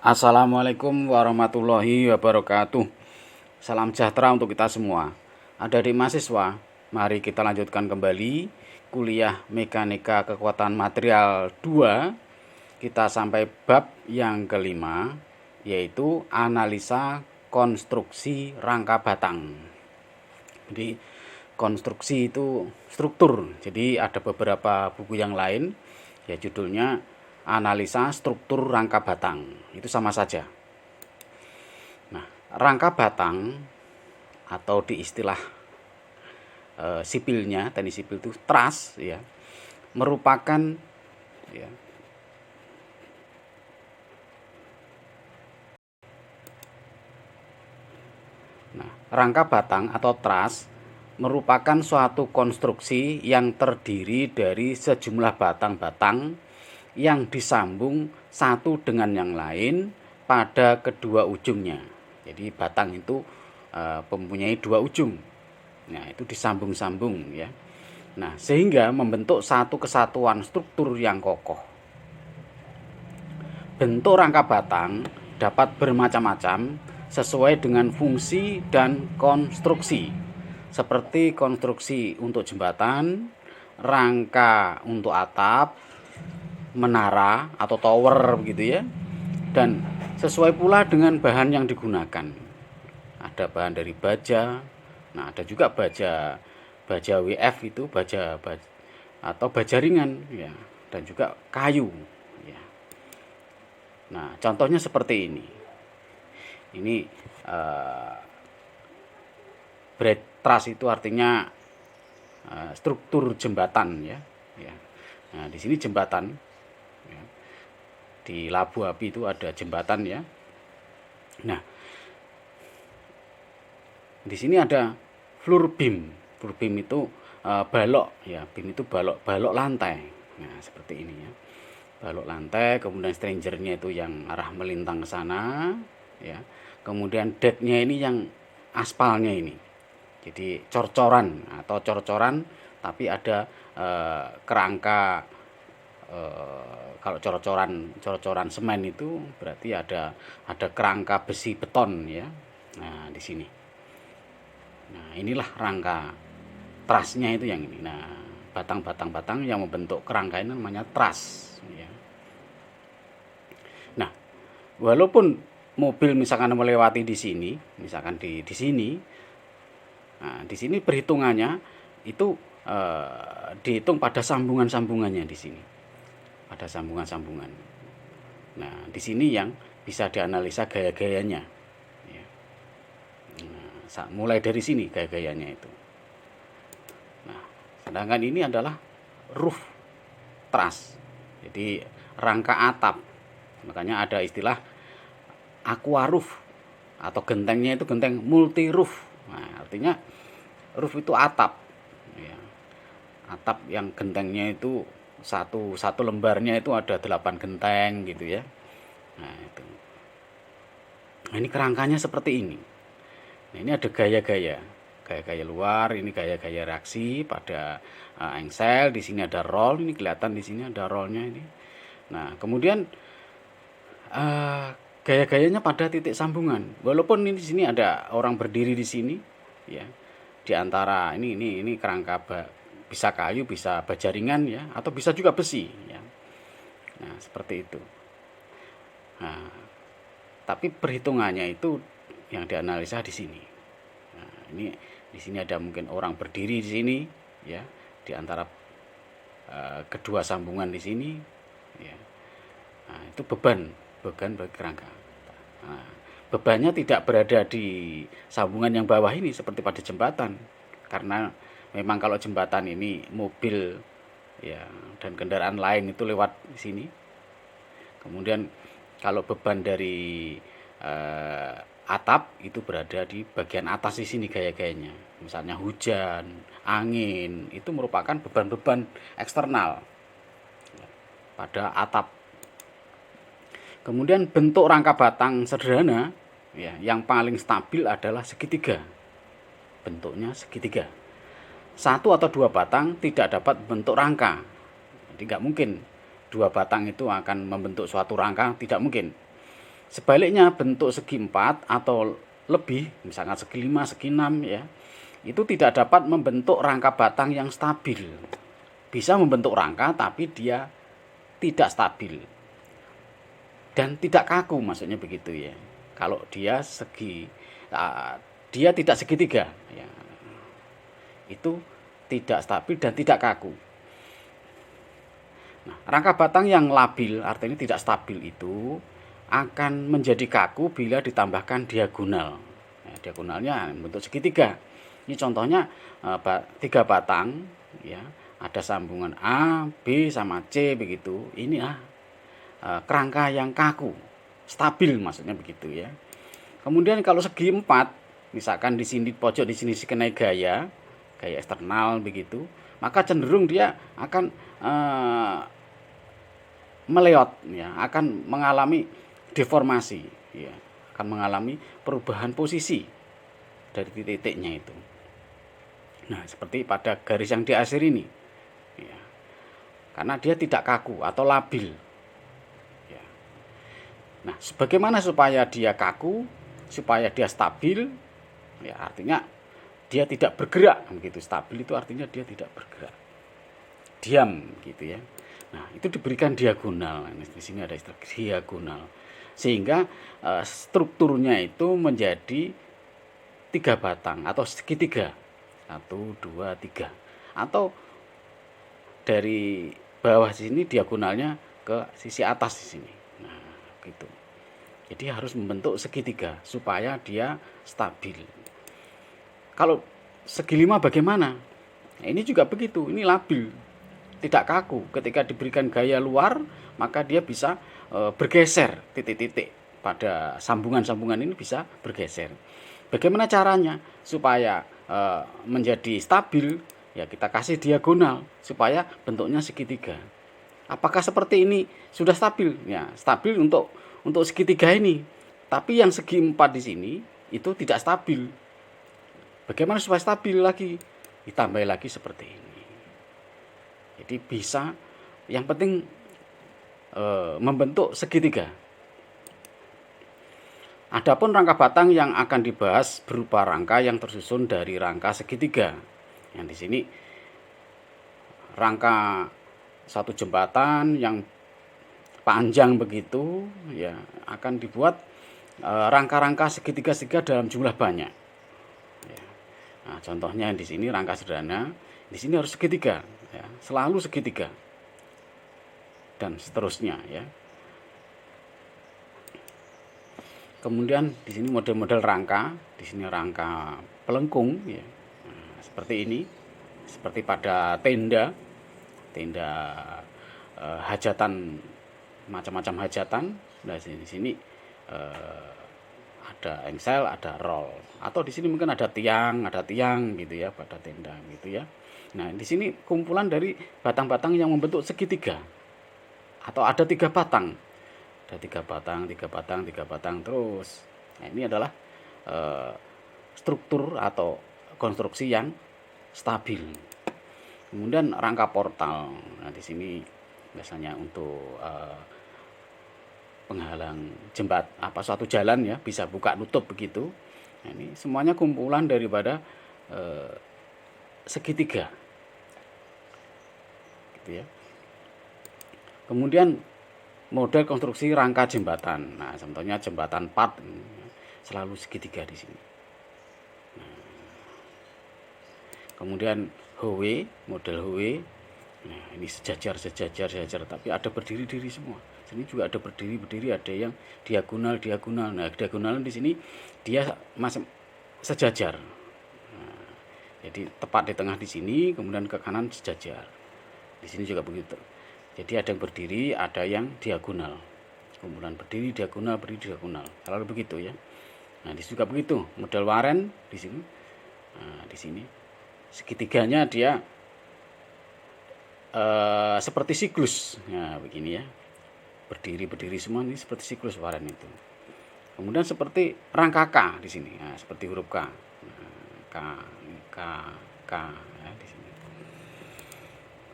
Assalamualaikum warahmatullahi wabarakatuh. Salam sejahtera untuk kita semua. Adik-adik mahasiswa, mari kita lanjutkan kembali kuliah Mekanika Kekuatan Material 2. Kita sampai bab yang kelima, yaitu analisa konstruksi rangka batang. Jadi konstruksi itu struktur. Jadi ada beberapa buku yang lain, ya judulnya analisa struktur rangka batang. Itu sama saja. Nah, rangka batang atau di istilah sipilnya, teknik sipil itu truss, ya, merupakan ya, nah, rangka batang atau truss merupakan suatu konstruksi yang terdiri dari sejumlah batang-batang yang disambung satu dengan yang lain pada kedua ujungnya. Jadi batang itu mempunyai dua ujung. Nah, itu disambung-sambung ya. Nah, sehingga membentuk satu kesatuan struktur yang kokoh. Bentuk rangka batang dapat bermacam-macam sesuai dengan fungsi dan konstruksi. Seperti konstruksi untuk jembatan, rangka untuk atap, menara atau tower begitu ya, dan sesuai pula dengan bahan yang digunakan. Ada bahan dari baja, nah ada juga baja WF itu baja atau baja ringan ya, dan juga kayu ya. Nah contohnya seperti ini bread truss itu artinya struktur jembatan ya. Nah di sini jembatan. Di Labu Api itu ada jembatan ya. Nah, di sini ada floor beam. Floor beam itu balok ya. Beam itu balok lantai. Nah, seperti ini ya. Balok lantai, kemudian strangernya itu yang arah melintang ke sana ya. Kemudian decknya ini yang aspalnya ini. Jadi cor-coran atau cor-coran, tapi ada kerangka. Kalau cor-coran semen itu berarti ada kerangka besi beton ya. Nah di sini. Nah inilah rangka trussnya itu yang ini. Nah batang yang membentuk kerangka ini namanya truss. Ya. Nah walaupun mobil misalkan melewati di sini, misalkan di sini, nah di sini perhitungannya itu dihitung pada sambungan-sambungannya di sini. Ada sambungan-sambungan. Nah, di sini yang bisa dianalisa gaya-gayanya. Ya. Nah, mulai dari sini gaya-gayanya itu. Nah, sedangkan ini adalah roof truss. Jadi rangka atap. Makanya ada istilah aqua roof atau gentengnya itu genteng multi roof. Nah, artinya roof itu atap. Ya. Atap yang gentengnya itu satu lembarnya itu ada 8 genteng gitu ya. Nah itu. Nah, ini kerangkanya seperti ini. Nah, ini ada gaya-gaya luar, ini gaya-gaya reaksi pada engsel. Di sini ada roll, ini kelihatan di sini ada rollnya ini. Nah kemudian gaya-gayanya pada titik sambungan. Walaupun ini di sini ada orang berdiri di sini, ya. Di antara ini kerangka bisa kayu, bisa baja ringan ya, atau bisa juga besi ya. Nah, seperti itu. Nah, tapi perhitungannya itu yang dianalisa di sini. Nah, ini di sini ada mungkin orang berdiri di sini ya, di antara kedua sambungan di sini ya. Nah, itu beban bagi kerangka. Nah, bebannya tidak berada di sambungan yang bawah ini seperti pada jembatan, karena memang kalau jembatan ini mobil ya dan kendaraan lain itu lewat sini. Kemudian kalau beban dari atap itu berada di bagian atas di sini gaya-gayanya. Misalnya hujan, angin, itu merupakan beban-beban eksternal pada atap. Kemudian bentuk rangka batang sederhana ya, yang paling stabil adalah segitiga. Bentuknya segitiga. Satu atau dua batang tidak dapat membentuk rangka. Jadi nggak mungkin dua batang itu akan membentuk suatu rangka, tidak mungkin. Sebaliknya bentuk segi 4 atau lebih, misalkan segi 5, segi 6 ya, itu tidak dapat membentuk rangka batang yang stabil. Bisa membentuk rangka tapi dia tidak stabil dan tidak kaku, maksudnya begitu ya. Kalau dia dia tidak segitiga ya, itu tidak stabil dan tidak kaku. Nah, rangka batang yang labil artinya tidak stabil itu akan menjadi kaku bila ditambahkan diagonal. Nah, diagonalnya bentuk segitiga. Ini contohnya 3 batang ya, ada sambungan A, B sama C begitu. Ini kerangka yang kaku, stabil maksudnya begitu ya. Kemudian kalau segi 4, misalkan di sini pojok di sini dikenai gaya eksternal begitu, maka cenderung dia akan meleot ya, akan mengalami deformasi ya, akan mengalami perubahan posisi dari titik-titiknya itu. Nah, seperti pada garis yang di akhir ini ya, karena dia tidak kaku atau labil ya. Nah, bagaimana supaya dia kaku, supaya dia stabil ya, artinya dia tidak bergerak begitu. Stabil itu artinya dia tidak bergerak, diam gitu ya. Nah, itu diberikan diagonal. Nah, di sini ada istilah diagonal. Sehingga strukturnya itu menjadi 3 batang atau segitiga. 1, 2, 3. Atau dari bawah sini diagonalnya ke sisi atas di sini. Nah, gitu. Jadi harus membentuk segitiga supaya dia stabil. Kalau segi 5 bagaimana? Nah, ini juga begitu. Ini labil, tidak kaku. Ketika diberikan gaya luar, maka dia bisa bergeser, titik-titik pada sambungan-sambungan ini bisa bergeser. Bagaimana caranya supaya menjadi stabil? Ya, kita kasih diagonal supaya bentuknya segitiga. Apakah seperti ini sudah stabil? Ya, stabil untuk segitiga ini. Tapi yang segi 4 di sini itu tidak stabil. Bagaimana supaya stabil lagi? Ditambah lagi seperti ini. Jadi bisa, yang penting membentuk segitiga. Adapun rangka batang yang akan dibahas berupa rangka yang tersusun dari rangka segitiga. Yang di sini rangka satu jembatan yang panjang begitu ya, akan dibuat rangka-rangka segitiga-segitiga dalam jumlah banyak. Ya. Nah, contohnya di sini rangka sederhana, di sini harus segitiga, ya, selalu segitiga, dan seterusnya ya. Kemudian di sini model-model rangka, di sini rangka pelengkung ya. Nah, seperti ini, seperti pada tenda hajatan, macam-macam hajatan. Nah, di sini ada engsel, ada roll, atau di sini mungkin ada tiang gitu ya pada tenda gitu ya. Nah, di sini kumpulan dari batang-batang yang membentuk segitiga, atau ada 3 batang. Ada 3 batang, 3 batang, 3 batang terus. Nah, ini adalah struktur atau konstruksi yang stabil. Kemudian rangka portal. Nah, di sini biasanya untuk penghalang suatu jalan ya, bisa buka tutup begitu. Nah, ini semuanya kumpulan daripada segitiga. Gitu ya. Kemudian model konstruksi rangka jembatan. Nah, contohnya jembatan Pat selalu segitiga di sini. Nah, kemudian Howe, model Howe. Nah, ini sejajar, tapi ada berdiri-diri semua. Sini juga ada berdiri, ada yang diagonal. Nah, diagonal di sini dia masih sejajar. Nah, jadi tepat di tengah di sini, kemudian ke kanan sejajar. Di sini juga begitu. Jadi ada yang berdiri, ada yang diagonal. Kumpulan berdiri, diagonal, selalu begitu ya. Nah, di sini juga begitu. Model waren di sini. Nah, di sini segitiganya dia seperti siklus. Nah, begini ya. Berdiri semua ini seperti siklus waren itu. Kemudian seperti rangka K di sini. Nah, seperti huruf K. Nah, K ya, di sini.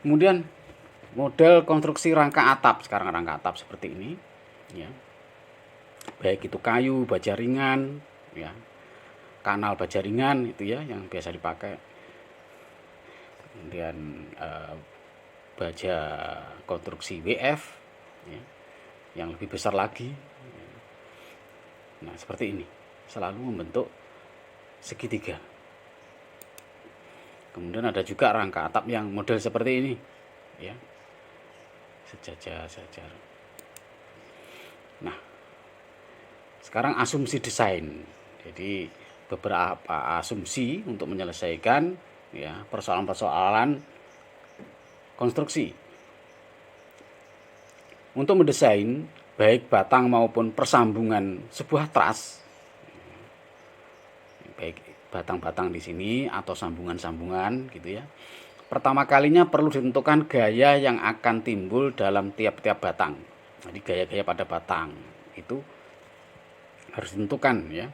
Kemudian model konstruksi rangka atap, sekarang rangka atap seperti ini ya. baik itu kayu, baja ringan, ya, kanal baja ringan itu ya yang biasa dipakai. Kemudian baja konstruksi WF, ya, yang lebih besar lagi. Nah, seperti ini, selalu membentuk segitiga. Kemudian ada juga rangka atap yang model seperti ini, ya, sejajar. Nah, sekarang asumsi desain. Jadi beberapa asumsi untuk menyelesaikan, ya, persoalan-persoalan konstruksi. Untuk mendesain baik batang maupun persambungan sebuah tras, baik batang-batang di sini atau sambungan-sambungan gitu ya. Pertama kalinya perlu ditentukan gaya yang akan timbul dalam tiap-tiap batang. Jadi gaya-gaya pada batang itu harus ditentukan ya.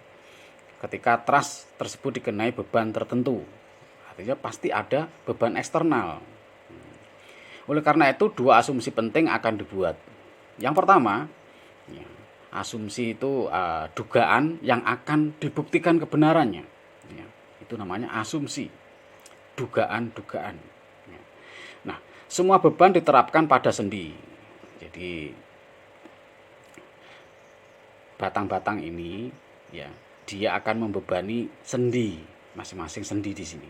Ketika tras tersebut dikenai beban tertentu, artinya pasti ada beban eksternal. Oleh karena itu dua asumsi penting akan dibuat. Yang pertama, ya, asumsi itu dugaan yang akan dibuktikan kebenarannya. Ya, itu namanya asumsi, dugaan-dugaan. Ya. Nah, semua beban diterapkan pada sendi. Jadi batang-batang ini, ya, dia akan membebani sendi, masing-masing sendi di sini.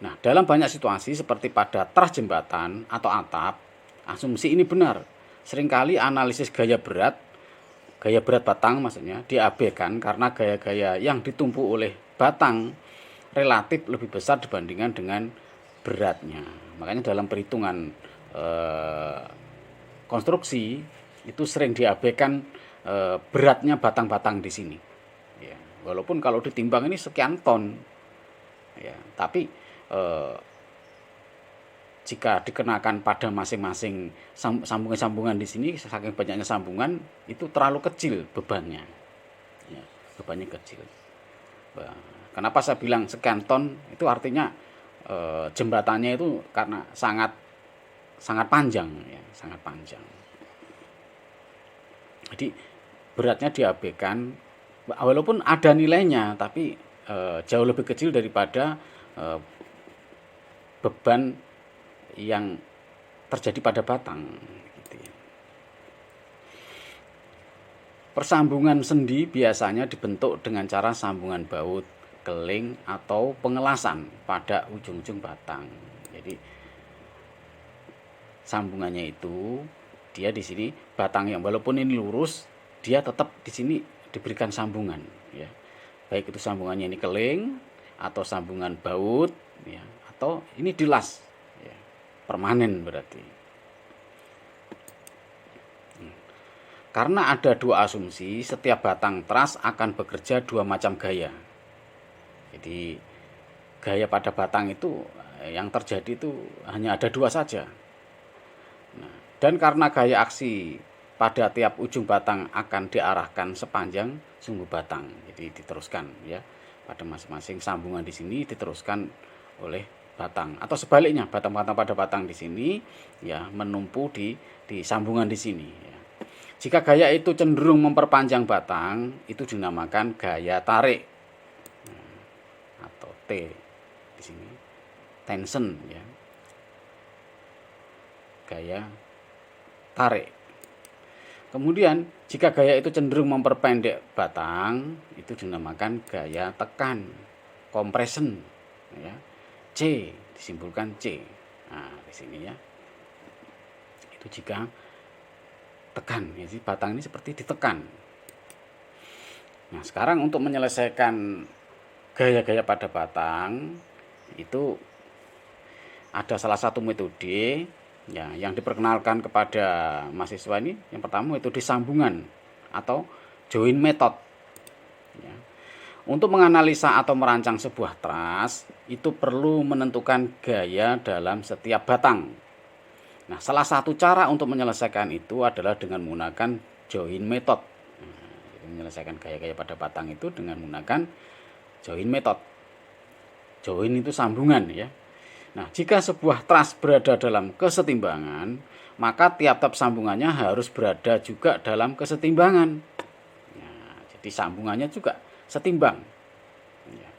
Nah, dalam banyak situasi seperti pada tras jembatan atau atap, asumsi ini benar. Seringkali analisis gaya berat batang maksudnya diabaikan karena gaya-gaya yang ditumpu oleh batang relatif lebih besar dibandingkan dengan beratnya. Makanya dalam perhitungan konstruksi itu sering diabaikan beratnya batang-batang di sini. Ya, walaupun kalau ditimbang ini sekian ton, ya, tapi jika dikenakan pada masing-masing sambungan-sambungan di sini, saking banyaknya sambungan itu terlalu kecil bebannya, ya, bebannya kecil. Kenapa saya bilang sekian ton? Itu artinya jembatannya itu karena sangat panjang, ya, sangat panjang. Jadi beratnya diabaikan, walaupun ada nilainya, tapi jauh lebih kecil daripada beban yang terjadi pada batang gitu ya. Persambungan sendi biasanya dibentuk dengan cara sambungan baut, keling, atau pengelasan pada ujung-ujung batang. Jadi sambungannya itu dia di sini batang yang walaupun ini lurus, dia tetap di sini diberikan sambungan ya. Baik itu sambungannya ini keling atau sambungan baut ya, atau ini dilas ya, permanen berarti. Karena ada dua asumsi, setiap batang tras akan bekerja dua macam gaya. Jadi gaya pada batang itu yang terjadi itu hanya ada dua saja. Nah, dan karena gaya aksi pada tiap ujung batang akan diarahkan sepanjang sumbu batang, jadi diteruskan ya pada masing-masing sambungan di sini diteruskan oleh batang, atau sebaliknya batang-batang pada batang di sini ya menumpu di sambungan di sini. Ya. Jika gaya itu cenderung memperpanjang batang, itu dinamakan gaya tarik atau T di sini, tension ya, gaya tarik. Kemudian jika gaya itu cenderung memperpendek batang, itu dinamakan gaya tekan, compression ya. C disimpulkan C. Nah, di sini ya. Itu jika tekan, jadi batang ini seperti ditekan. Nah, sekarang untuk menyelesaikan gaya-gaya pada batang itu ada salah satu metode ya yang diperkenalkan kepada mahasiswa ini. Yang pertama metode sambungan atau join method ya. Untuk menganalisa atau merancang sebuah tras itu perlu menentukan gaya dalam setiap batang. Nah, salah satu cara untuk menyelesaikan itu adalah dengan menggunakan join method. Nah, jadi menyelesaikan gaya-gaya pada batang itu dengan menggunakan join method. Join itu sambungan ya. Nah, jika sebuah tras berada dalam kesetimbangan, maka tiap-tiap sambungannya harus berada juga dalam kesetimbangan. Jadi sambungannya juga setimbang. Ya.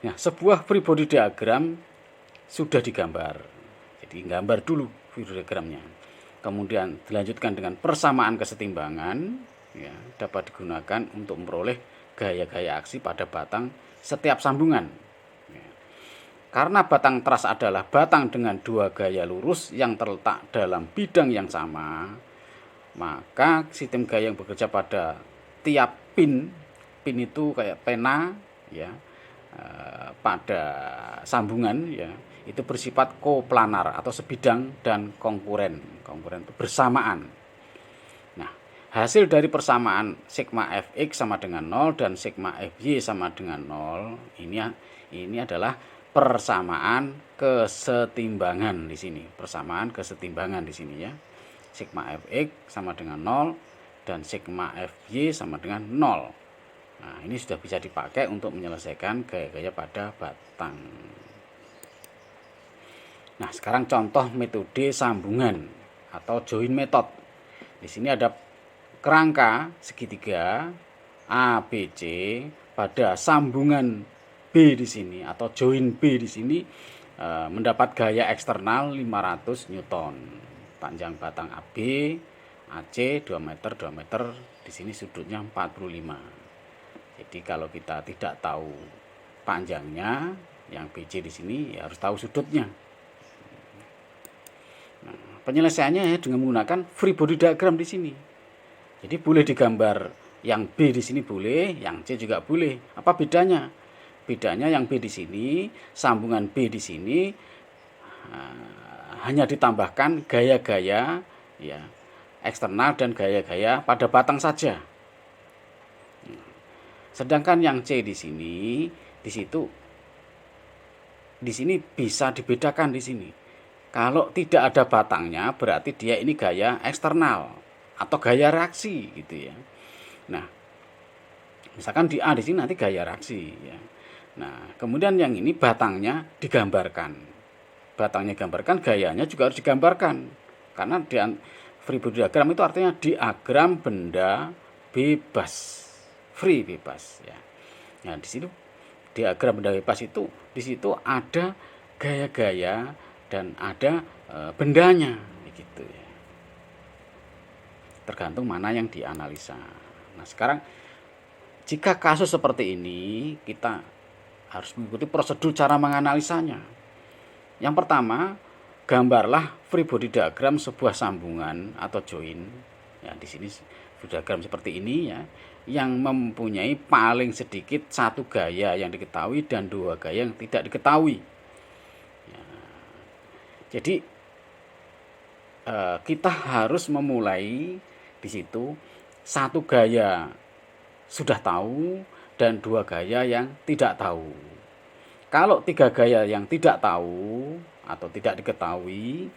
Nah, sebuah free body diagram sudah digambar. Jadi gambar dulu free body diagramnya. Kemudian dilanjutkan dengan persamaan kesetimbangan, ya, dapat digunakan untuk memperoleh gaya-gaya aksi pada batang setiap sambungan. Ya. Karena batang teras adalah batang dengan dua gaya lurus yang terletak dalam bidang yang sama, maka sistem gaya yang bekerja pada tiap pin itu kayak pena, ya, pada sambungan, ya, itu bersifat koplanar atau sebidang dan konkuren itu bersamaan. Nah, hasil dari persamaan sigma fx sama dengan 0 dan sigma fy sama dengan 0 ini adalah persamaan kesetimbangan di sini. Persamaan kesetimbangan di sini, ya. Sigma fx sama dengan 0 dan sigma fy sama dengan 0. Nah, ini sudah bisa dipakai untuk menyelesaikan gaya-gaya pada batang. Nah, sekarang contoh metode sambungan atau join method. Di sini ada kerangka segitiga ABC pada sambungan B di sini atau join B di sini mendapat gaya eksternal 500 Newton. Panjang batang AB AC 2 meter, di sini sudutnya 45. Jadi kalau kita tidak tahu panjangnya, yang BC di sini ya harus tahu sudutnya. Nah, penyelesaiannya ya dengan menggunakan free body diagram di sini. Jadi boleh digambar yang B di sini boleh, yang C juga boleh. Apa bedanya? Bedanya yang B di sini, sambungan B di sini hanya ditambahkan gaya-gaya, ya, eksternal dan gaya-gaya pada batang saja. Sedangkan yang C di sini, di sini bisa dibedakan di sini. Kalau tidak ada batangnya berarti dia ini gaya eksternal atau gaya reaksi gitu, ya. Nah, misalkan di A di sini nanti gaya reaksi, ya. Nah, kemudian yang ini batangnya digambarkan. Batangnya digambarkan, gayanya juga harus digambarkan. Karena di free body diagram itu artinya diagram benda bebas. Free, bebas, ya. Nah, di situ diagram benda bebas itu di situ ada gaya-gaya dan ada bendanya gitu, ya. Tergantung mana yang dianalisa. Nah, sekarang jika kasus seperti ini kita harus mengikuti prosedur cara menganalisanya. Yang pertama, gambarlah free body diagram sebuah sambungan atau join. Ya, di sini diagram seperti ini, ya, yang mempunyai paling sedikit satu gaya yang diketahui dan dua gaya yang tidak diketahui. Ya, jadi kita harus memulai di situ satu gaya sudah tahu dan dua gaya yang tidak tahu. Kalau tiga gaya yang tidak tahu atau tidak diketahui,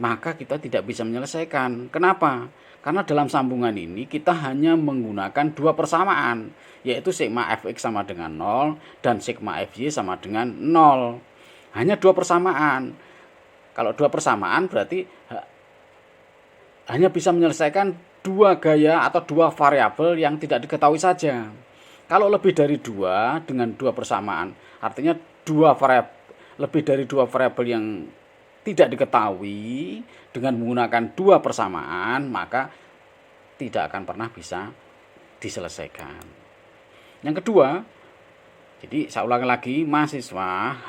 maka kita tidak bisa menyelesaikan. Kenapa? Karena dalam sambungan ini kita hanya menggunakan dua persamaan, yaitu sigma fx sama dengan 0 dan sigma fy sama dengan 0. Hanya dua persamaan. Kalau dua persamaan berarti hanya bisa menyelesaikan dua gaya atau dua variabel yang tidak diketahui saja. Kalau lebih dari dua dengan dua persamaan, artinya lebih dari dua variabel yang tidak diketahui dengan menggunakan dua persamaan, maka tidak akan pernah bisa diselesaikan. Yang kedua, jadi saya ulangi lagi, mahasiswa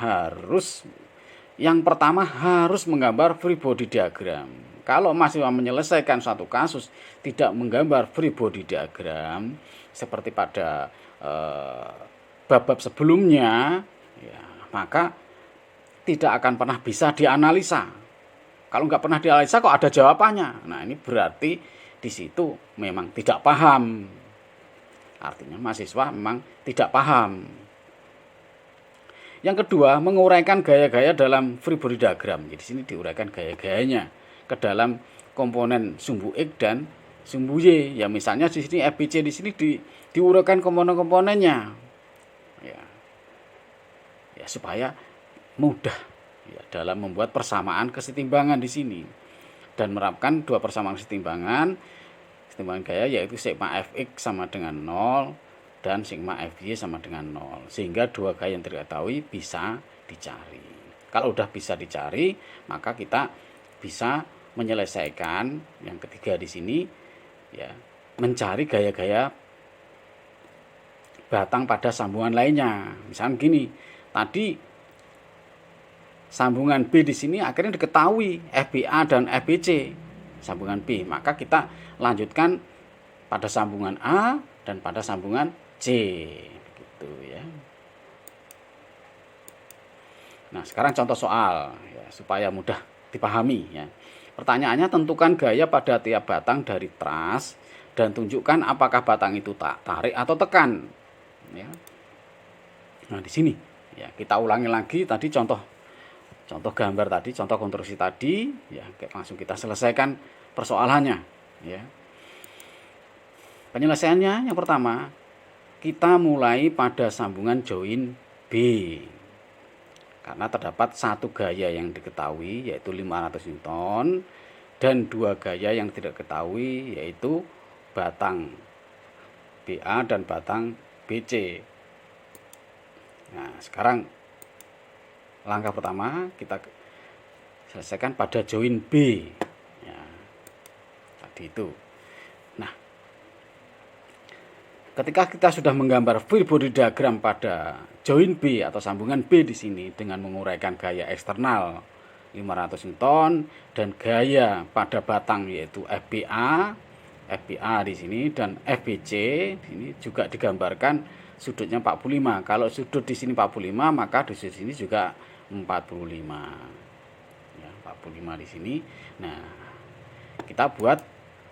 yang pertama harus menggambar free body diagram. Kalau mahasiswa menyelesaikan satu kasus tidak menggambar free body diagram seperti pada bab-bab sebelumnya, ya, maka tidak akan pernah bisa dianalisa. Kalau nggak pernah dianalisa kok ada jawabannya. Nah, ini berarti di situ memang tidak paham. Artinya mahasiswa memang tidak paham. Yang kedua, menguraikan gaya-gaya dalam free body diagram. Jadi di sini diuraikan gaya-gayanya ke dalam komponen sumbu X dan sumbu Y. Ya, misalnya di sini FBC di sini diuraikan komponen-komponennya. Ya, supaya mudah, ya, dalam membuat persamaan kesetimbangan di sini dan menerapkan dua persamaan kesetimbangan kesetimbangan gaya yaitu sigma Fx sama dengan 0 dan sigma Fy sama dengan 0. Sehingga dua gaya yang diketahui bisa dicari. Kalau udah bisa dicari, maka kita bisa menyelesaikan yang ketiga di sini ya, mencari gaya-gaya batang pada sambungan lainnya. Misalnya gini, tadi sambungan B di sini akhirnya diketahui FBA dan FBC sambungan B, maka kita lanjutkan pada sambungan A dan pada sambungan C, begitu ya. Nah, sekarang contoh soal ya, supaya mudah dipahami ya. Pertanyaannya, tentukan gaya pada tiap batang dari tras dan tunjukkan apakah batang itu tarik atau tekan ya. Nah, di sini ya kita ulangi lagi tadi contoh gambar tadi, contoh konstruksi tadi ya, langsung kita selesaikan persoalannya ya. Penyelesaiannya yang pertama, kita mulai pada sambungan join B. Karena terdapat satu gaya yang diketahui yaitu 500 Newton dan dua gaya yang tidak diketahui yaitu batang BA dan batang BC. Nah, sekarang langkah pertama kita selesaikan pada join B ya, tadi itu. Nah, ketika kita sudah menggambar free body diagram pada join B atau sambungan B di sini dengan menguraikan gaya eksternal 500 Newton dan gaya pada batang yaitu FBA di sini dan FBC ini juga digambarkan sudutnya 45. Kalau sudut di sini 45, maka di sini juga 45. Ya, 45 di sini. Nah, kita buat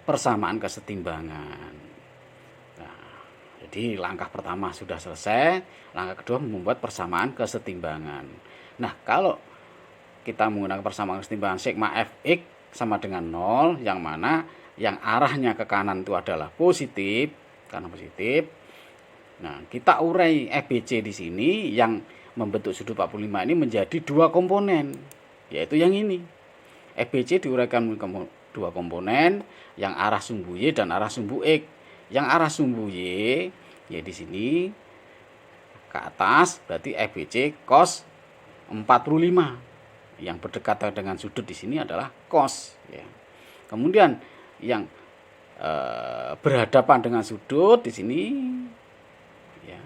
persamaan kesetimbangan. Nah, jadi langkah pertama sudah selesai, langkah kedua membuat persamaan kesetimbangan. Nah, kalau kita menggunakan persamaan kesetimbangan sigma Fx sama dengan 0, yang mana yang arahnya ke kanan itu adalah positif, karena positif. Nah, kita urai FBC di sini yang membentuk sudut 45 ini menjadi dua komponen, yaitu yang ini. FBC diuraikan dua komponen, yang arah sumbu Y dan arah sumbu X. Yang arah sumbu Y ya di sini ke atas berarti FBC cos 45. Yang berdekatan dengan sudut di sini adalah cos ya. Kemudian yang berhadapan dengan sudut di sini ya,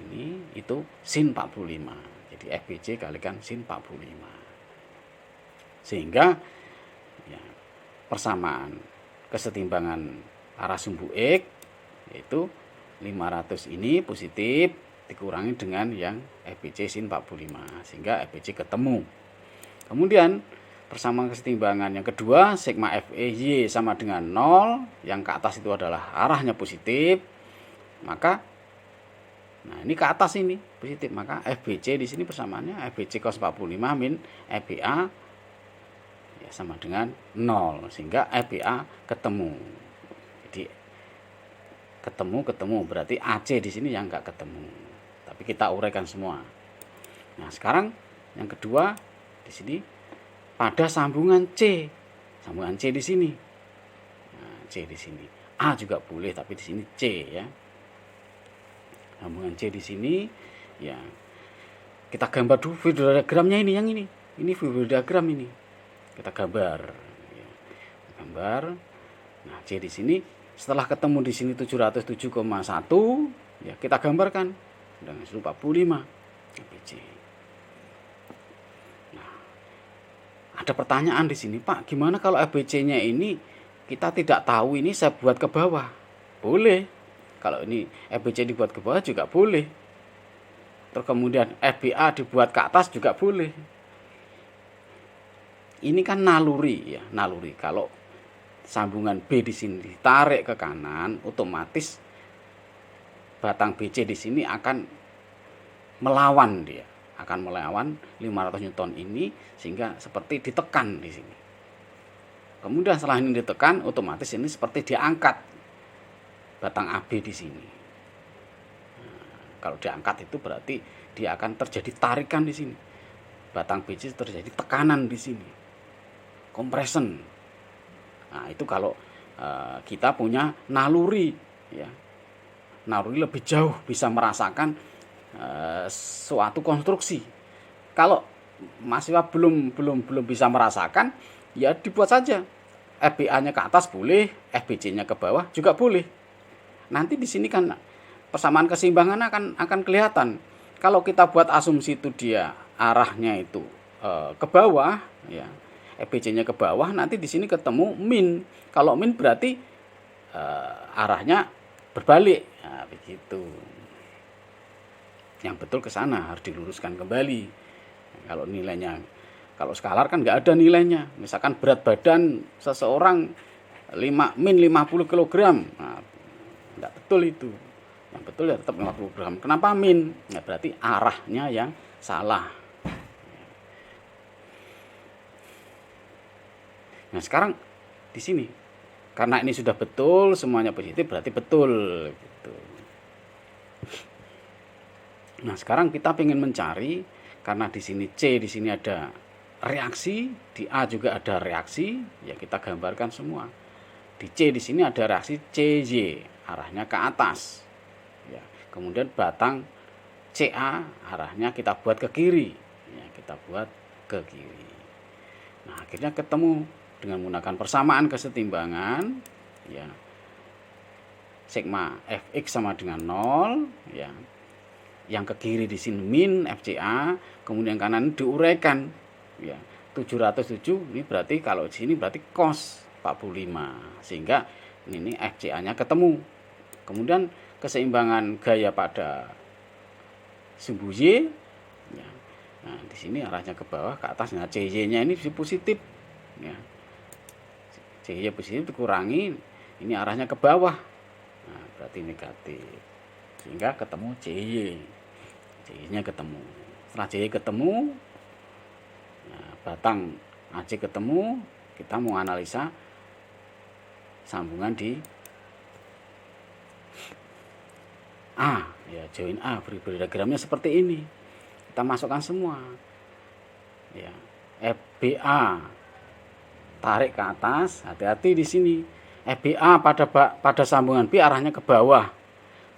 ini itu sin 45. Jadi FBC kalikan sin 45. Sehingga ya, persamaan kesetimbangan arah sumbu X yaitu 500 ini positif dikurangi dengan yang FBC sin 45 sehingga FBC ketemu. Kemudian persamaan kesetimbangan yang kedua, sigma FEY sama dengan 0, yang ke atas itu adalah arahnya positif. Maka nah ini ke atas ini positif, maka FBC di sini persamaannya FBC cos 45 min FBA ya sama dengan 0 sehingga FBA ketemu. Jadi ketemu berarti AC di sini yang enggak ketemu. Tapi kita uraikan semua. Nah, sekarang yang kedua di sini pada sambungan C. Sambungan C di sini. Nah, C di sini. A juga boleh tapi di sini C ya. Sambungan C di sini ya. Kita gambar dulu video diagramnya ini yang ini. Ini video diagram ini. Kita gambar ya. Gambar. Nah, C di sini setelah ketemu di sini 707,1 ya kita gambarkan dengan sudut 45 FBC. Ada pertanyaan di sini, Pak, gimana kalau FBC-nya ini kita tidak tahu, ini saya buat ke bawah? Boleh. Kalau ini FBC dibuat ke bawah juga boleh. Terus kemudian FBA dibuat ke atas juga boleh. Ini kan naluri ya, naluri. Kalau sambungan B di sini ditarik ke kanan, otomatis batang BC di sini akan melawan dia. Akan melawan 500 Newton ini sehingga seperti ditekan di sini. Kemudian setelah ini ditekan, otomatis ini seperti diangkat batang AB di sini. Nah, kalau diangkat itu berarti dia akan terjadi tarikan di sini. Batang BC terjadi tekanan di sini. Compression. Nah, itu kalau kita punya naluri, ya. Naluri lebih jauh bisa merasakan suatu konstruksi. Kalau mahasiswa belum bisa merasakan, ya dibuat saja. FBA-nya ke atas boleh, FBC-nya ke bawah juga boleh. Nanti di sini kan persamaan keseimbangan akan kelihatan. Kalau kita buat asumsi itu dia arahnya itu ke bawah, ya, FBC-nya ke bawah, nanti di sini ketemu min. Kalau min berarti arahnya berbalik. Nah, begitu. Yang betul ke sana harus diluruskan kembali. Kalau nilainya, kalau skalar kan nggak ada nilainya. Misalkan berat badan seseorang min 50 kg. Nah, nggak betul itu. Yang betul ya tetap 50 gram. Kenapa min? Ya berarti arahnya yang salah. Nah, sekarang di sini karena ini sudah betul, semuanya positif berarti betul gitu. Nah, sekarang kita ingin mencari, karena di sini C, di sini ada reaksi, di A juga ada reaksi, ya kita gambarkan semua. Di C di sini ada reaksi CY, arahnya ke atas. Ya, kemudian batang CA arahnya kita buat ke kiri. Ya, kita buat ke kiri. Nah, akhirnya ketemu dengan menggunakan persamaan kesetimbangan, ya. Sigma Fx sama dengan 0, ya. Yang ke kiri di sini min FCA, kemudian kanan diuraikan, ya. 707 ini berarti kalau di sini berarti cos 45, sehingga ini FCA-nya ketemu. Kemudian keseimbangan gaya pada sumbu Y, ya. Nah, di sini arahnya ke bawah ke atas. Nah, CY-nya ini positif, ya. CY positif dikurangi, ini arahnya ke bawah. Nah, berarti negatif. Sehingga ketemu CY. CY-nya ketemu. Setelah CY ketemu, nah, batang AC ketemu, kita mau analisa sambungan di A, ya, join A, beri diagramnya seperti ini. Kita masukkan semua. Ya, FBA tarik ke atas, hati-hati di sini. FBA pada sambungan B arahnya ke bawah.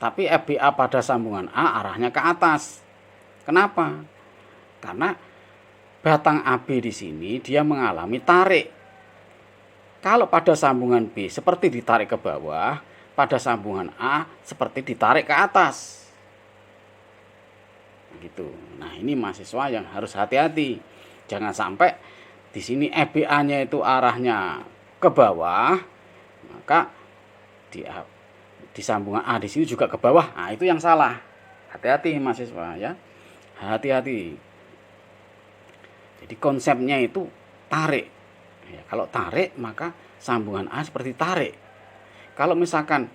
Tapi FBA pada sambungan A arahnya ke atas. Kenapa? Karena batang AB di sini dia mengalami tarik. Kalau pada sambungan B seperti ditarik ke bawah, pada sambungan A seperti ditarik ke atas. Gitu. Nah, ini mahasiswa yang harus hati-hati. Jangan sampai di sini FBA-nya itu arahnya ke bawah, maka di sambungan A di sini juga ke bawah. Nah, itu yang salah. Hati-hati mahasiswa, ya. Hati-hati. Jadi konsepnya itu tarik. Ya, kalau tarik maka sambungan A seperti tarik. Kalau misalkan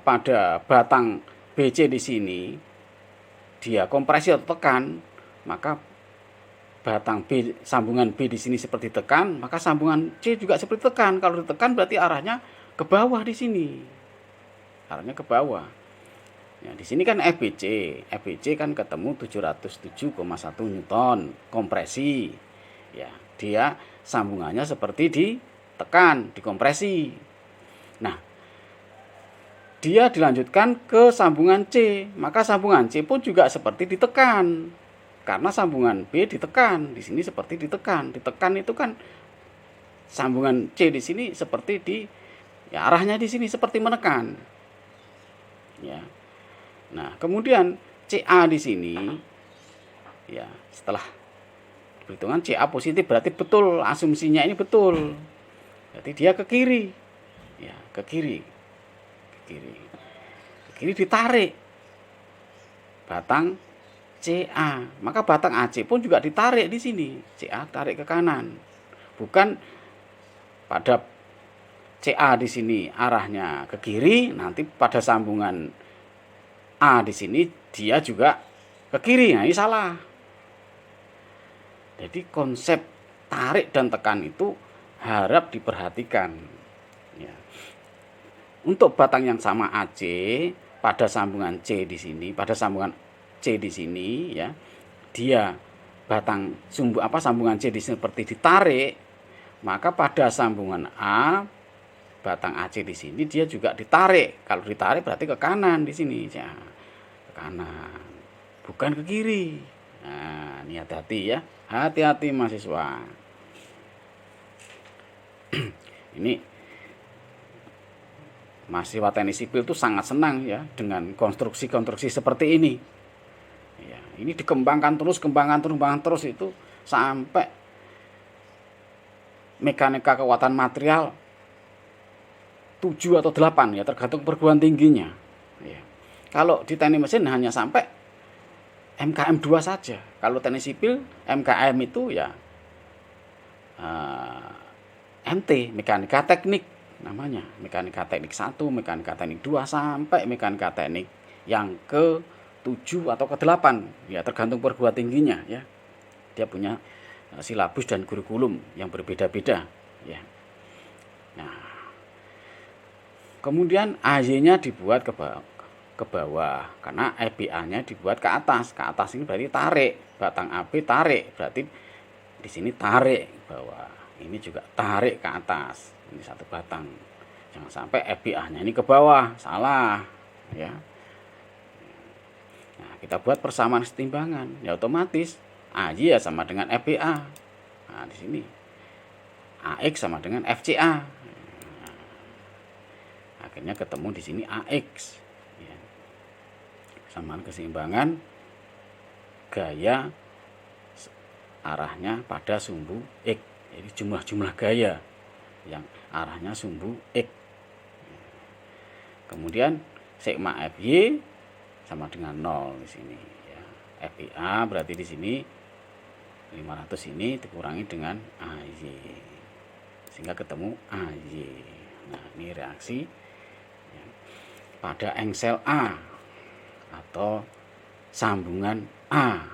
pada batang BC di sini dia kompresi atau tekan, maka batang B, sambungan B di sini seperti tekan, maka sambungan C juga seperti tekan. Kalau ditekan berarti arahnya ke bawah di sini. Arahnya ke bawah. Ya, di sini kan FBC. FBC kan ketemu 707,1 Newton kompresi. Ya, dia sambungannya seperti ditekan, dikompresi. Nah, dia dilanjutkan ke sambungan C, maka sambungan C pun juga seperti ditekan. Karena sambungan B ditekan, di sini seperti ditekan. Ditekan itu kan sambungan C di sini seperti ya, arahnya di sini seperti menekan. Ya. Nah, kemudian CA di sini, ya, setelah perhitungan CA positif berarti betul, asumsinya ini betul. Berarti dia ke kiri. Ya, ke kiri. Ke kiri ditarik batang CA, maka batang AC pun juga ditarik di sini. CA tarik ke kanan. Bukan pada CA di sini arahnya ke kiri, nanti pada sambungan A di sini dia juga ke kiri. Nah, ini salah. Jadi konsep tarik dan tekan itu harap diperhatikan. Ya. Untuk batang yang sama AC pada sambungan C di sini, pada sambungan C di sini, ya, dia batang sambungan C di sini seperti ditarik, maka pada sambungan A batang AC di sini dia juga ditarik. Kalau ditarik berarti ke kanan di sini, ya, ke kanan, bukan ke kiri. Nah, ini hati-hati ya, hati-hati mahasiswa. Ini mahasiswa teknik sipil itu sangat senang ya dengan konstruksi-konstruksi seperti ini. Ya, ini dikembangkan terus, kembangkan terus itu sampai mekanika kekuatan material 7 atau 8 ya, tergantung perguruan tingginya. Ya. Kalau di teknik mesin hanya sampai MKM 2 saja. Kalau teknik sipil MKM itu ya MT, mekanika teknik namanya. Mekanika teknik 1, mekanika teknik 2 sampai mekanika teknik yang ke 7 atau ke 8 ya, tergantung perguruan tingginya ya. Dia punya silabus dan kurikulum yang berbeda-beda ya. Nah, kemudian AY-nya dibuat ke bawah karena EBA-nya dibuat ke atas. Ke atas ini berarti tarik, batang AB tarik, berarti di sini tarik ke bawah. Ini juga tarik ke atas. Ini satu batang. Jangan sampai EBA-nya ini ke bawah, salah ya. Nah, kita buat persamaan kesetimbangan, ya otomatis AY ya sama dengan EBA. Nah, di sini AX sama dengan FCA. Nah, akhirnya ketemu di sini AX. Ya. Persamaan keseimbangan gaya arahnya pada sumbu X. Jadi jumlah-jumlah gaya yang arahnya sumbu X. Kemudian sigma FY sama dengan 0 di sini ya. FIA berarti di sini 500 ini dikurangi dengan AY sehingga ketemu AY. Nah, ini reaksi ya, pada engsel A atau sambungan A.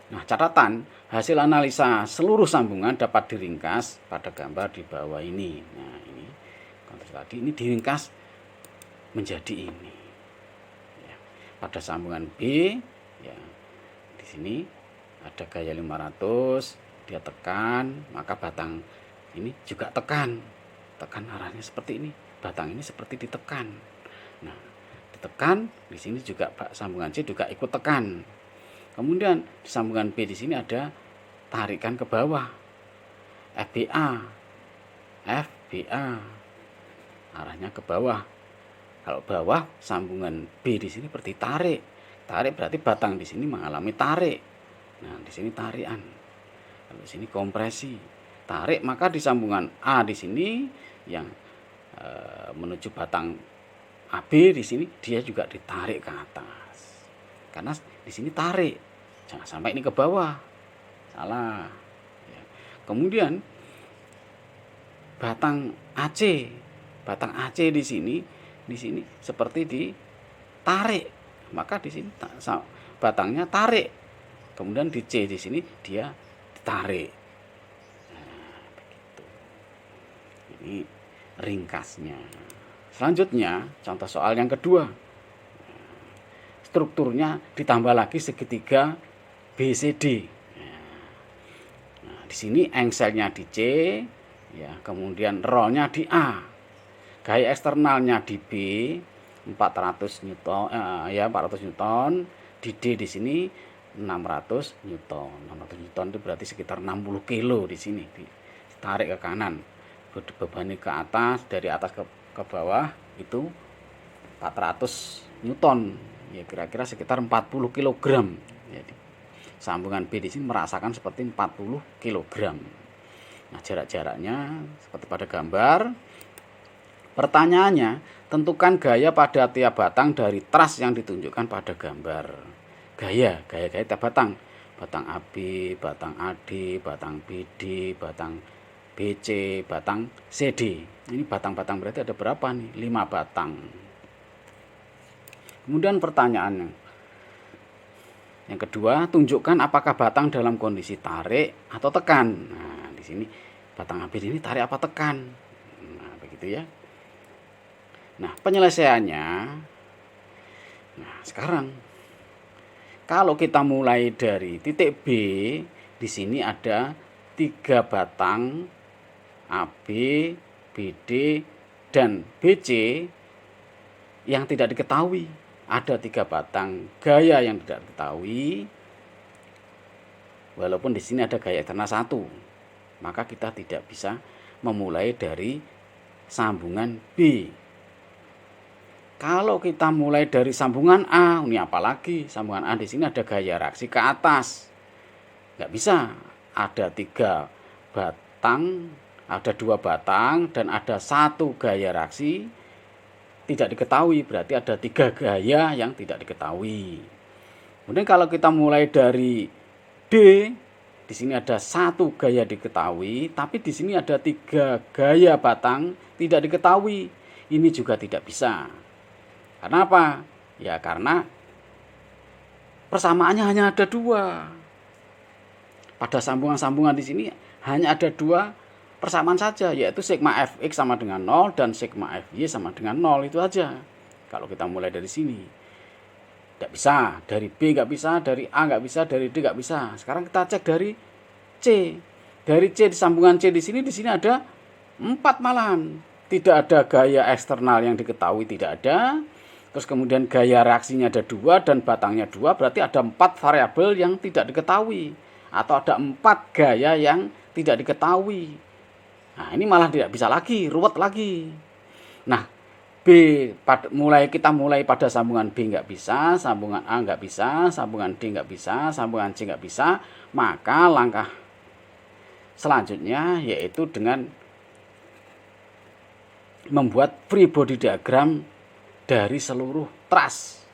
Nah, catatan hasil analisa seluruh sambungan dapat diringkas pada gambar di bawah ini. Nah, ini konteks tadi ini diringkas menjadi ini. Ya, pada sambungan B, ya, di sini ada gaya 500, dia tekan, maka batang ini juga tekan arahnya seperti ini. Batang ini seperti ditekan. Nah, ditekan di sini juga sambungan C juga ikut tekan. Kemudian di sambungan B di sini ada tarikan ke bawah. FBA. Arahnya ke bawah. Kalau bawah sambungan B di sini berarti tarik. Tarik berarti batang di sini mengalami tarik. Nah, di sini tarikan. Kalau di sini kompresi. Tarik maka di sambungan A di sini yang menuju batang AB di sini dia juga ditarik ke atas. Karena di sini tarik. Jangan sampai ini ke bawah. Salah. Ya. Kemudian batang AC di sini seperti ditarik. Maka di sini batangnya tarik. Kemudian di C di sini dia ditarik. Nah, begitu. Ini ringkasnya. Selanjutnya, contoh soal yang kedua. Strukturnya ditambah lagi segitiga BCD. Nah, di sini engselnya di C, ya, kemudian rollnya di A. Gaya eksternalnya di B 400 Newton, 400 Newton. Di D di sini 600 Newton. 600 Newton itu berarti sekitar 60 kilo di sini. Ditarik ke kanan, bebannya ke atas, dari atas ke bawah itu 400 Newton. Ya, kira-kira sekitar 40 kg. Jadi sambungan B di sini merasakan seperti 40 kg. Nah, jarak-jaraknya seperti pada gambar. Pertanyaannya, tentukan gaya pada tiap batang dari tras yang ditunjukkan pada gambar. Gaya tiap batang. Batang AB, batang AD, batang BD, batang BC, batang CD. Ini batang-batang berarti ada berapa nih? 5 batang. Kemudian pertanyaannya yang kedua, tunjukkan apakah batang dalam kondisi tarik atau tekan. Nah, di sini batang AB ini tarik apa tekan. Nah, begitu ya. Nah, penyelesaiannya. Nah, sekarang kalau kita mulai dari titik B, di sini ada 3 batang AB, BD, dan BC yang tidak diketahui. Ada 3 batang gaya yang tidak diketahui. Walaupun di sini ada gaya eksternal 1, maka kita tidak bisa memulai dari sambungan B. Kalau kita mulai dari sambungan A, ini apalagi sambungan A di sini ada gaya reaksi ke atas. Nggak bisa. Ada 3 batang, ada 2 batang, dan ada 1 gaya reaksi tidak diketahui. Berarti ada 3 gaya yang tidak diketahui. Kemudian kalau kita mulai dari D, di sini ada 1 gaya diketahui, tapi di sini ada 3 gaya batang tidak diketahui. Ini juga tidak bisa. Karena apa? Ya karena persamaannya hanya ada 2. Pada sambungan-sambungan di sini hanya ada 2 persamaan saja, yaitu sigma Fx sama dengan 0 dan sigma Fy sama dengan 0. Itu aja. Kalau kita mulai dari sini. Tidak bisa. Dari B nggak bisa, dari A nggak bisa, dari D nggak bisa. Sekarang kita cek dari C. Dari C di sambungan C di sini ada 4 malahan. Tidak ada gaya eksternal yang diketahui, tidak ada. Terus kemudian gaya reaksinya ada 2 dan batangnya 2, berarti ada 4 variabel yang tidak diketahui. Atau ada 4 gaya yang tidak diketahui. Nah ini malah tidak bisa lagi, ruwet lagi. Nah B, kita mulai pada sambungan B nggak bisa, sambungan A nggak bisa, sambungan D nggak bisa, sambungan C nggak bisa. Maka langkah selanjutnya yaitu dengan membuat free body diagram dari seluruh truss.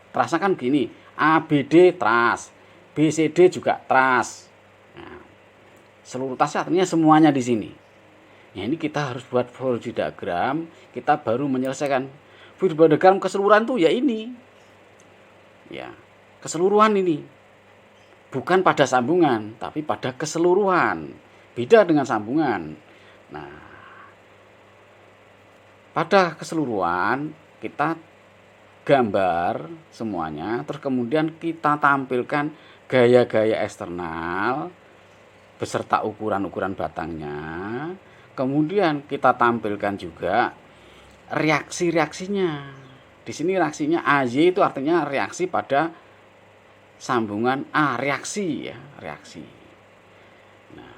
Trussnya kan gini, ABD truss, BCD juga truss. Nah, seluruh truss artinya semuanya di sini. Ya ini kita harus buat free body diagram, kita baru menyelesaikan free body diagram keseluruhan tuh ya ini. Ya, keseluruhan ini. Bukan pada sambungan, tapi pada keseluruhan. Beda dengan sambungan. Nah, pada keseluruhan kita gambar semuanya, terus kemudian kita tampilkan gaya-gaya eksternal beserta ukuran-ukuran batangnya. Kemudian kita tampilkan juga reaksi-reaksinya. Di sini reaksinya AY itu artinya reaksi pada sambungan A, reaksi ya, reaksi. Nah,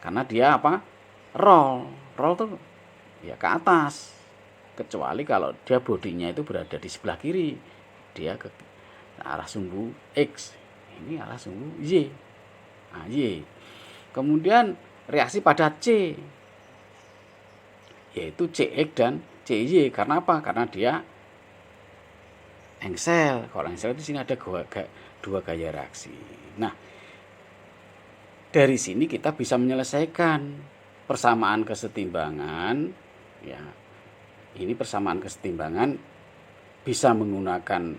karena dia apa? Roll tuh ya ke atas. Kecuali kalau dia bodinya itu berada di sebelah kiri, dia ke arah sumbu X. Ini arah sumbu Y. Nah, Y. Kemudian reaksi pada C, yaitu CX dan CY. Karena apa? Karena dia engsel. Kalau engsel di sini ada 2 gaya reaksi. Nah, dari sini kita bisa menyelesaikan persamaan kesetimbangan. Ya, ini persamaan kesetimbangan bisa menggunakan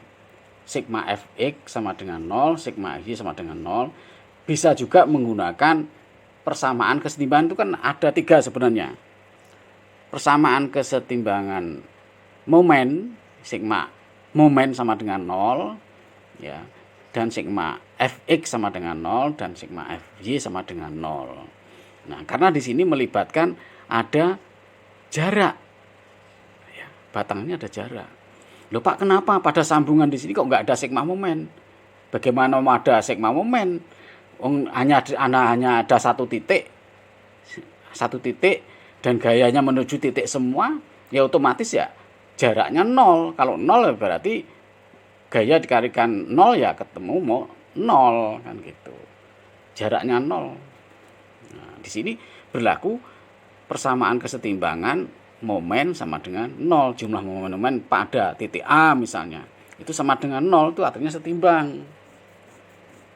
sigma Fx sama dengan 0, sigma Fy sama dengan 0. Bisa juga menggunakan persamaan kesetimbangan itu kan ada 3 sebenarnya. Persamaan kesetimbangan momen, sigma momen sama dengan 0, ya. Dan sigma Fx sama dengan 0 dan sigma Fy sama dengan 0. Nah, karena di sini melibatkan ada jarak. Ya, batangnya ada jarak. Loh Pak, kenapa pada sambungan di sini kok nggak ada sigma momen? Bagaimana mau ada sigma momen? Hanya ada satu titik dan gayanya menuju titik semua, ya otomatis ya jaraknya 0. Kalau 0 berarti gaya dikalikan 0 ya ketemu mau 0 kan gitu. Jaraknya 0. Nah, di sini berlaku persamaan kesetimbangan momen sama dengan 0. Jumlah momen pada titik A misalnya itu sama dengan 0, itu artinya setimbang.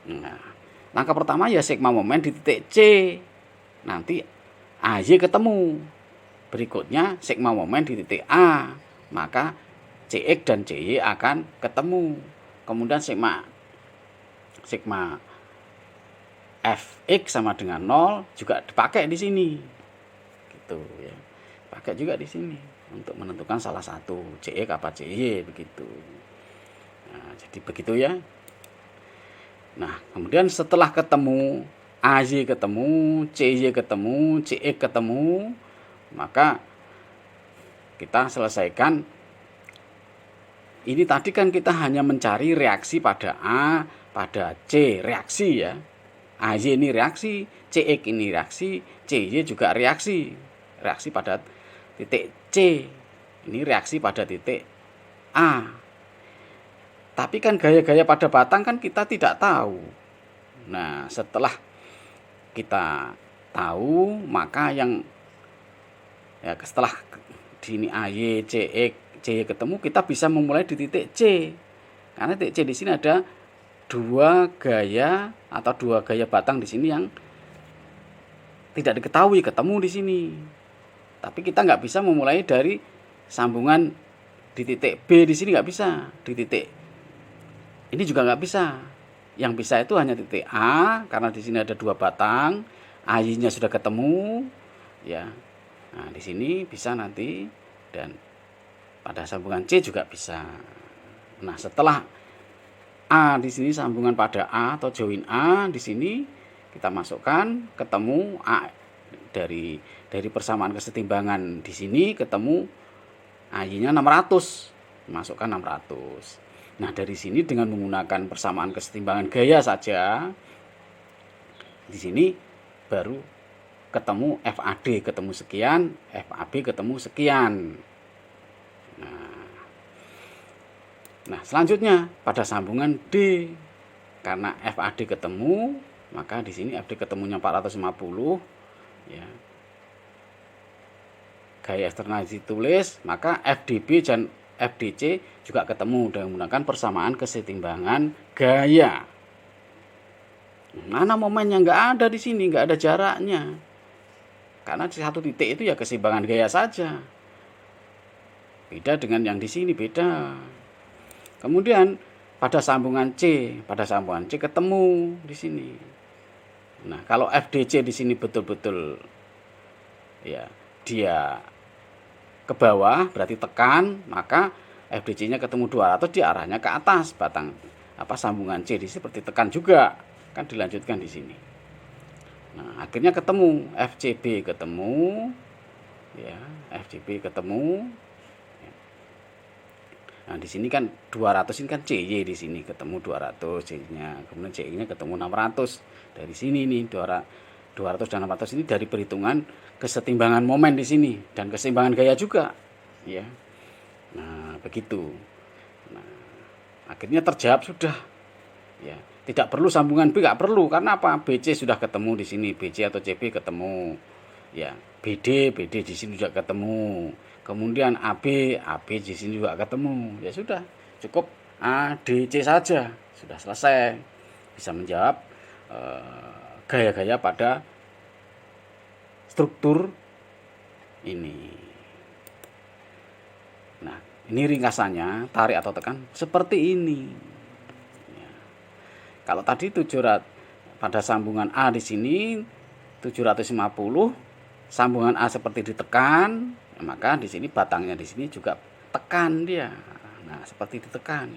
Nah, langkah pertama ya sigma momen di titik C. Nanti AY ketemu. Berikutnya sigma momen di titik A. Maka CX dan CY akan ketemu. Kemudian sigma Fx sama dengan 0 juga dipakai di sini. Gitu ya. Pakai juga di sini untuk menentukan salah satu CX apa CY begitu. Nah, jadi begitu ya. Nah, kemudian setelah ketemu AY ketemu, CY ketemu, CX ketemu, maka kita selesaikan. Ini tadi kan kita hanya mencari reaksi pada A, pada C, reaksi ya. AY ini reaksi, CX ini reaksi, CY juga reaksi. Reaksi pada titik C, ini reaksi pada titik A. Tapi kan gaya-gaya pada batang kan kita tidak tahu. Nah, setelah kita tahu, maka yang ya setelah di ini AY, CX, CY ketemu, kita bisa memulai di titik C. Karena titik C di sini ada dua gaya atau dua gaya batang di sini yang tidak diketahui ketemu di sini. Tapi kita nggak bisa memulai dari sambungan di titik B di sini, nggak bisa. Di titik ini juga nggak bisa. Yang bisa itu hanya titik A, karena di sini ada dua batang, AY-nya sudah ketemu, ya. Nah, di sini bisa nanti, dan pada sambungan C juga bisa. Nah, setelah A di sini sambungan pada A atau join A di sini kita masukkan, ketemu A dari persamaan kesetimbangan di sini ketemu AY-nya 600, masukkan 600. Nah, dari sini dengan menggunakan persamaan kesetimbangan gaya saja, di sini baru ketemu FAD ketemu sekian, FAB ketemu sekian. Nah, selanjutnya pada sambungan D, karena FAD ketemu, maka di sini FD ketemunya 450, ya. Gaya eksternal ditulis, maka FDB dan FDC juga ketemu dengan menggunakan persamaan kesetimbangan gaya. Mana momennya? Nggak ada di sini, nggak ada jaraknya. Karena di satu titik itu ya keseimbangan gaya saja. Beda dengan yang di sini, beda. Kemudian pada sambungan C ketemu di sini. Nah, kalau FDC di sini betul-betul ya dia ke bawah, berarti tekan, maka FDC-nya ketemu 200, di arahnya ke atas. Batang sambungan C di sini seperti tekan juga, kan dilanjutkan di sini. Nah, akhirnya ketemu FCB ketemu, ya, FCB ketemu. Nah, di sini kan 200 ini kan CY di sini ketemu 200 C-nya, kemudian CY-nya ketemu 600. Dari sini nih 200 dan 600 ini dari perhitungan kesetimbangan momen di sini dan keseimbangan gaya juga, ya. Nah, begitu. Nah, akhirnya terjawab sudah, ya. Tidak perlu sambungan B, nggak perlu, karena apa? BC sudah ketemu di sini, BC atau CB ketemu, ya. BD di sini juga ketemu. Kemudian AB di sini juga ketemu. Ya sudah, cukup ADC saja, sudah selesai. Bisa menjawab gaya-gaya pada struktur ini. Nah, ini ringkasannya, tarik atau tekan seperti ini. Ya. Kalau tadi 700 pada sambungan A di sini 750, sambungan A seperti ditekan, maka di sini batangnya di sini juga tekan dia. Nah, seperti ditekan.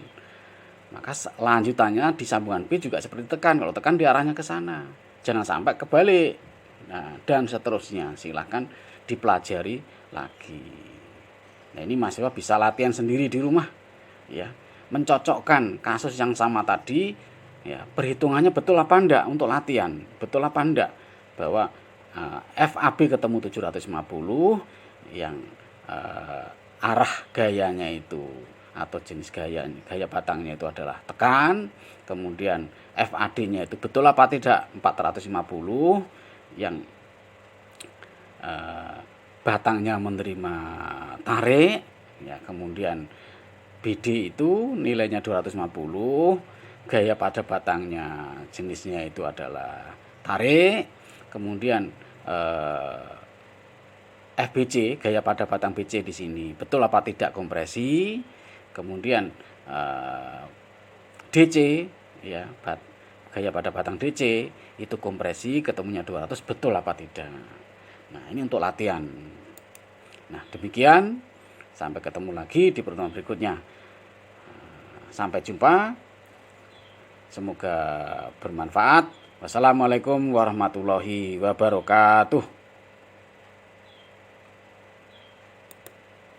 Maka lanjutannya di sambungan B juga seperti tekan. Kalau tekan di arahnya ke sana. Jangan sampai kebalik. Nah, dan seterusnya, silahkan dipelajari lagi. Nah, ini mahasiswa bisa latihan sendiri di rumah, ya, mencocokkan kasus yang sama tadi, ya, perhitungannya betul apa enggak untuk latihan, betul apa enggak bahwa FAB ketemu 750 yang arah gayanya itu atau jenis gaya batangnya itu adalah tekan, kemudian FAD-nya itu betul apa tidak 450, yang batangnya menerima tarik, ya, kemudian BD itu nilainya 250, gaya pada batangnya jenisnya itu adalah tarik, kemudian FBC gaya pada batang BC di sini betul apa tidak kompresi, kemudian DC, ya, gaya pada batang DC itu kompresi ketemunya 200, betul apa tidak. Nah, ini untuk latihan. Nah, demikian, sampai ketemu lagi di pertemuan berikutnya. Sampai jumpa, semoga bermanfaat. Wassalamualaikum warahmatullahi wabarakatuh.